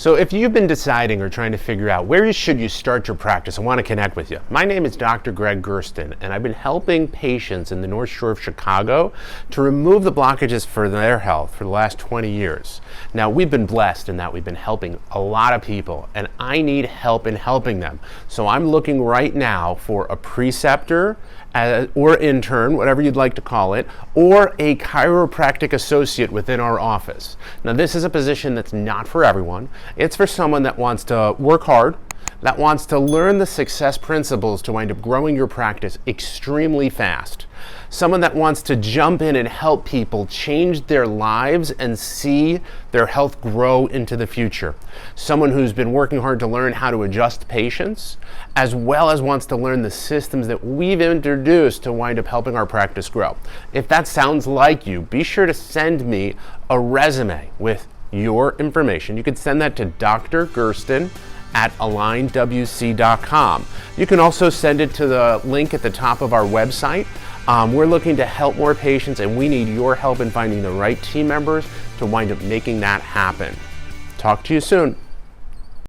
So if you've been deciding or trying to figure out where should you start your practice, I want to connect with you. My name is Dr. Gregg Gerstin, and I've been helping patients in the North Shore of Chicago to remove the blockages for their health for the last 20 years. Now, we've been blessed in that we've been helping a lot of people, and I need help in helping them. So I'm looking right now for a preceptor or intern, whatever you'd like to call it, or a chiropractic associate within our office. Now, this is a position that's not for everyone. It's for someone that wants to work hard, that wants to learn the success principles to wind up growing your practice extremely fast. Someone that wants to jump in and help people change their lives and see their health grow into the future. Someone who's been working hard to learn how to adjust patients, as well as wants to learn the systems that we've introduced to wind up helping our practice grow. If that sounds like you, be sure to send me a resume with your information. You can send that to Dr. Gerstin at alignwc.com. You can also send it to the link at the top of our website. We're looking to help more patients, and we need your help in finding the right team members to wind up making that happen. Talk to you soon.